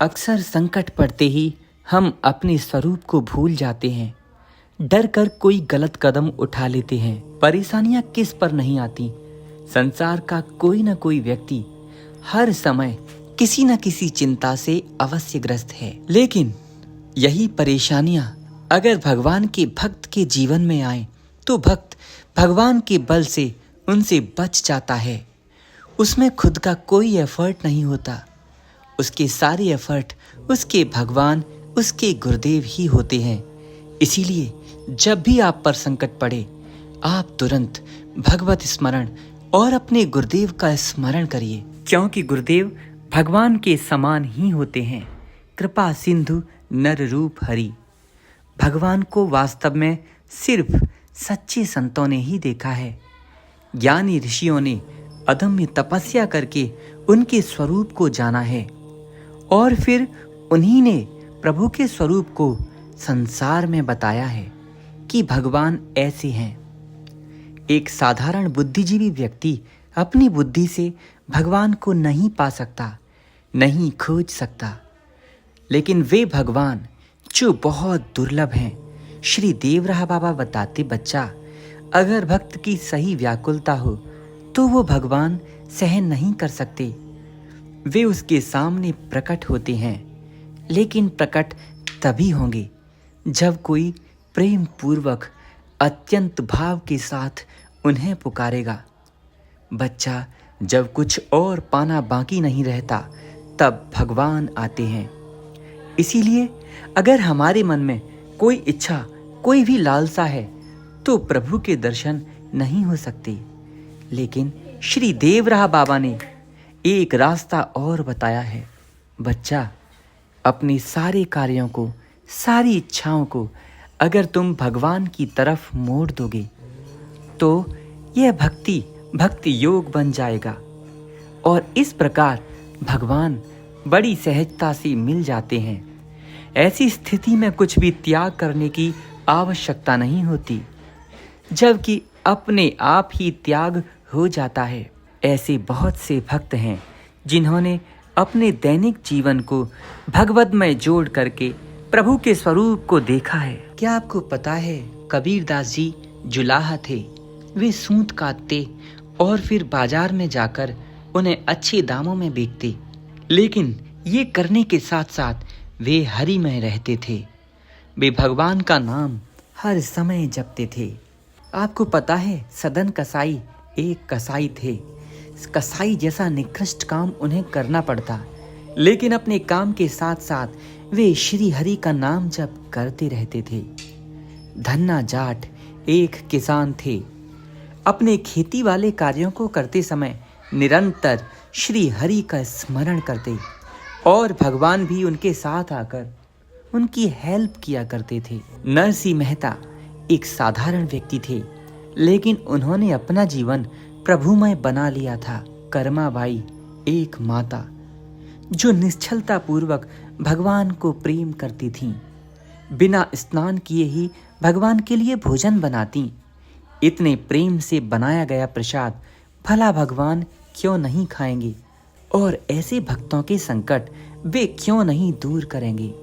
अक्सर संकट पड़ते ही हम अपने स्वरूप को भूल जाते हैं। डर कर कोई गलत कदम उठा लेते हैं। परेशानियां किस पर नहीं आती। संसार का कोई न कोई व्यक्ति हर समय किसी न किसी चिंता से अवश्य ग्रस्त है। लेकिन यही परेशानियां अगर भगवान के भक्त के जीवन में आए तो भक्त भगवान के बल से उनसे बच जाता है। उसमें खुद का कोई एफर्ट नहीं होता। उसके सारे एफर्ट उसके भगवान, उसके गुरुदेव ही होते हैं। इसीलिए जब भी आप पर संकट पड़े, आप तुरंत भगवत स्मरण और अपने गुरुदेव का स्मरण करिए, क्योंकि गुरुदेव भगवान के समान ही होते हैं। कृपा सिंधु नर रूप हरि। भगवान को वास्तव में सिर्फ सच्चे संतों ने ही देखा है। ज्ञानी ऋषियों ने अदम्य तपस्या करके उनके स्वरूप को जाना है और फिर उन्हीं ने प्रभु के स्वरूप को संसार में बताया है कि भगवान ऐसे हैं। एक साधारण बुद्धिजीवी व्यक्ति अपनी बुद्धि से भगवान को नहीं पा सकता, नहीं खोज सकता। लेकिन वे भगवान जो बहुत दुर्लभ हैं, श्री देवराहा बाबा बताते, बच्चा अगर भक्त की सही व्याकुलता हो तो वो भगवान सहन नहीं कर सकते। वे उसके सामने प्रकट होते हैं, लेकिन प्रकट तभी होंगे जब कोई प्रेम पूर्वक अत्यंत भाव के साथ उन्हें पुकारेगा। बच्चा, जब कुछ और पाना बाकी नहीं रहता तब भगवान आते हैं। इसीलिए अगर हमारे मन में कोई इच्छा, कोई भी लालसा है तो प्रभु के दर्शन नहीं हो सकते। लेकिन श्री देवराहा बाबा ने एक रास्ता और बताया है। बच्चा, अपने सारे कार्यों को, सारी इच्छाओं को अगर तुम भगवान की तरफ मोड़ दोगे तो यह भक्ति योग बन जाएगा और इस प्रकार भगवान बड़ी सहजता से मिल जाते हैं। ऐसी स्थिति में कुछ भी त्याग करने की आवश्यकता नहीं होती, जबकि अपने आप ही त्याग हो जाता है। ऐसे बहुत से भक्त हैं जिन्होंने अपने दैनिक जीवन को भगवतमय जोड़ करके प्रभु के स्वरूप को देखा है। क्या आपको पता है, कबीरदास जी जुलाहा थे। वे सूत काटते और फिर बाजार में जाकर उन्हें अच्छे दामों में बेचते। लेकिन ये करने के साथ साथ वे हरि में रहते थे। वे भगवान का नाम हर समय जपते थे। आपको पता है, सदन कसाई एक कसाई थे। कसाई जैसा निकृष्ट काम उन्हें करना पड़ता, लेकिन अपने काम के साथ साथ वे श्री हरि का नाम जप करते रहते थे। धन्ना जाट एक किसान थे। अपने खेती वाले कार्यों को करते समय निरंतर श्री हरि का स्मरण करते और भगवान भी उनके साथ आकर उनकी हेल्प किया करते थे। नरसिंह मेहता एक साधारण व्यक्ति थे, लेकिन उन्होंने अपना जीवन प्रभुमय बना लिया था। कर्माबाई एक माता जो निश्चलता पूर्वक भगवान को प्रेम करती थीं। बिना स्नान किए ही भगवान के लिए भोजन बनाती। इतने प्रेम से बनाया गया प्रसाद भला भगवान क्यों नहीं खाएंगे, और ऐसे भक्तों के संकट वे क्यों नहीं दूर करेंगे।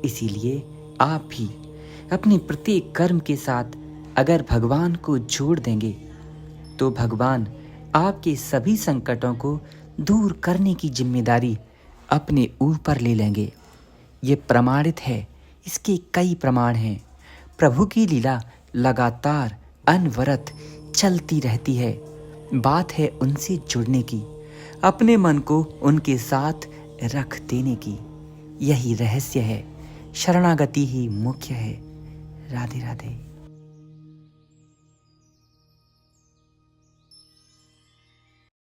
इसीलिए आप भी अपने प्रत्येक कर्म के साथ अगर भगवान को जोड़ देंगे तो भगवान आपके सभी संकटों को दूर करने की जिम्मेदारी अपने ऊपर ले लेंगे। ये प्रमाणित है, इसके कई प्रमाण हैं। प्रभु की लीला लगातार अनवरत चलती रहती है। बात है उनसे जुड़ने की, अपने मन को उनके साथ रख देने की। यही रहस्य है। शरणागति ही मुख्य है। राधे राधे।